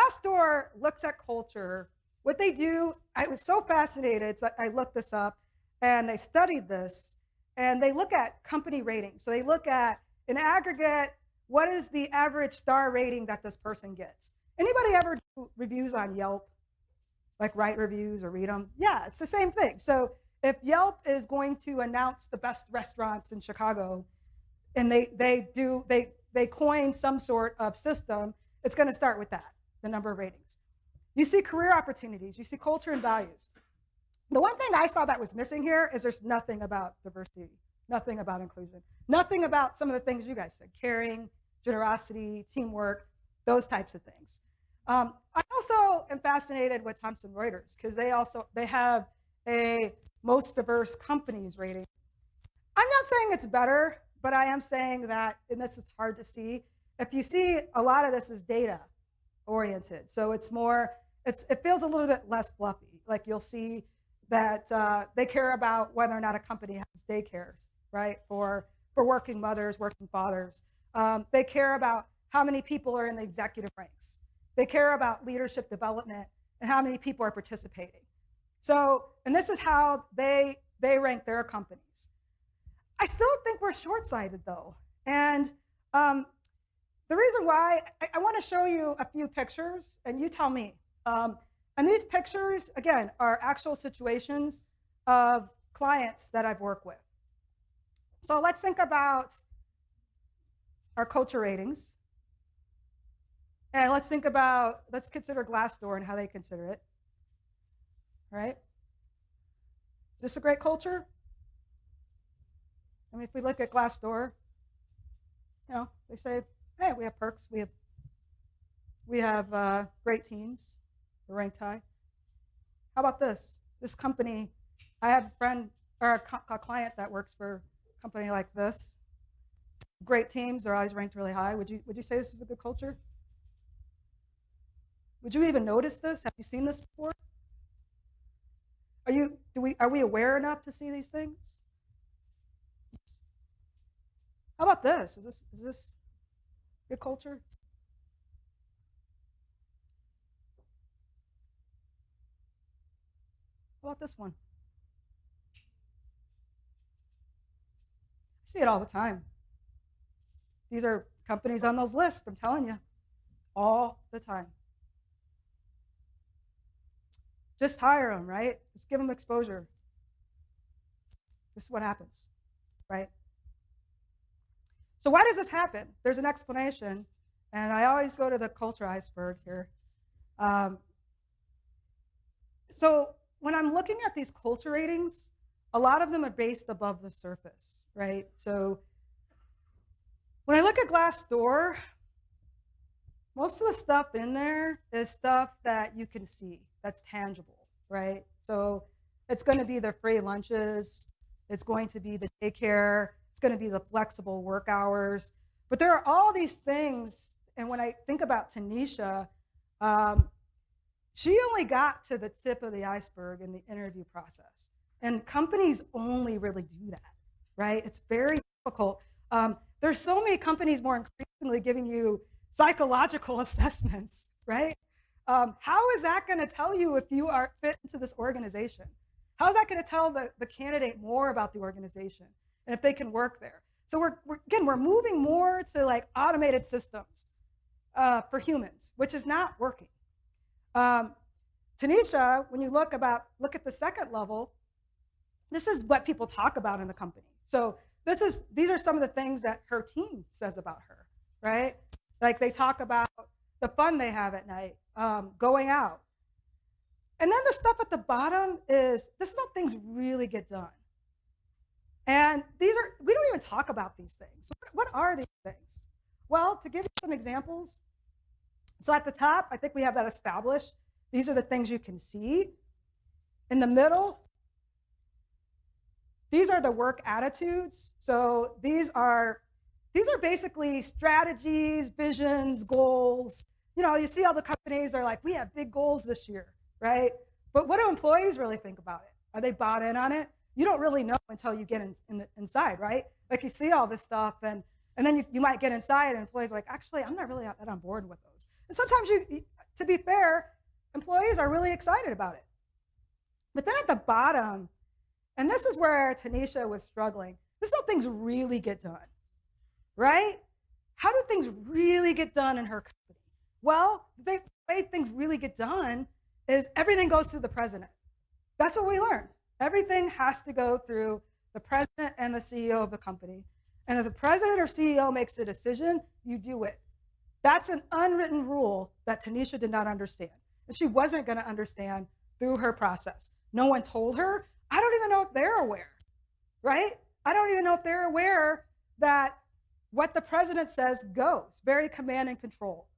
Glassdoor looks at culture. What they do, I was so fascinated, so I looked this up, and they studied this, and they look at company ratings. So they look at, in aggregate, what is the average star rating that this person gets? Anybody ever do reviews on Yelp? Like write reviews or read them? Yeah, it's the same thing. So if Yelp is going to announce the best restaurants in Chicago, and they coin some sort of system, it's going to start with that, the number of ratings. You see career opportunities, you see culture and values. The one thing I saw that was missing here is there's nothing about diversity, nothing about inclusion, nothing about some of the things you guys said, caring, generosity, teamwork, those types of things. I also am fascinated with Thomson Reuters because they have a most diverse companies rating. I'm not saying it's better, but I am saying that, and this is hard to see, if you see a lot of this is data oriented. So it's more, it feels a little bit less fluffy. Like you'll see that they care about whether or not a company has daycares, right? For working mothers, working fathers. They care about how many people are in the executive ranks. They care about leadership development and how many people are participating. So, and this is how they rank their companies. I still think we're short-sighted though. And the reason why, I want to show you a few pictures and you tell me. And these pictures, again, are actual situations of clients that I've worked with. So let's think about our culture ratings. And let's consider Glassdoor and how they consider it. All right? Is this a great culture? I mean, if we look at Glassdoor, they say, hey, we have perks, we have great teams, we're ranked high. How about this? This company, I have a friend or a client that works for a company like this. Great teams, they're always ranked really high. Would you say this is a good culture? Would you even notice this? Have you seen this before? Are we aware enough to see these things? How about this? Is this good culture? How about this one? I see it all the time. These are companies on those lists, I'm telling you, all the time. Just hire them, right? Just give them exposure. This is what happens, right? So why does this happen? There's an explanation, and I always go to the culture iceberg here. So when I'm looking at these culture ratings, a lot of them are based above the surface, right? So when I look at Glassdoor, most of the stuff in there is stuff that you can see, that's tangible, right? So it's going to be the free lunches, it's going to be the daycare, it's going to be the flexible work hours. But there are all these things, and when I think about Tanisha, she only got to the tip of the iceberg in the interview process. And companies only really do that, right? It's very difficult. There's so many companies more increasingly giving you psychological assessments, right? How is that going to tell you if you are fit into this organization? How is that going to tell the candidate more about the organization and if they can work there? So we're moving more to like automated systems for humans, which is not working. Tanisha, when you look at the second level, this is what people talk about in the company. So these are some of the things that her team says about her, right? Like they talk about the fun they have at night, going out. And then the stuff at the bottom this is how things really get done. And we don't even talk about these things. So what are these things? Well, to give you some examples, so at the top, I think we have that established. These are the things you can see. In the middle, these are the work attitudes. So these are basically strategies, visions, goals. You see all the companies are like, we have big goals this year, right? But what do employees really think about it? Are they bought in on it? You don't really know until you get inside, right? Like you see all this stuff and then you might get inside and employees are like, actually, I'm not really that on board with those. And sometimes to be fair, employees are really excited about it. But then at the bottom, and this is where Tanisha was struggling, this is how things really get done, right? How do things really get done in her company? Well, the way things really get done is everything goes through the president. That's what we learned. Everything has to go through the president and the CEO of the company. And if the president or CEO makes a decision, you do it. That's an unwritten rule that Tanisha did not understand. And she wasn't going to understand through her process. No one told her. I don't even know if they're aware, right? I don't even know if they're aware that what the president says goes, very command and control.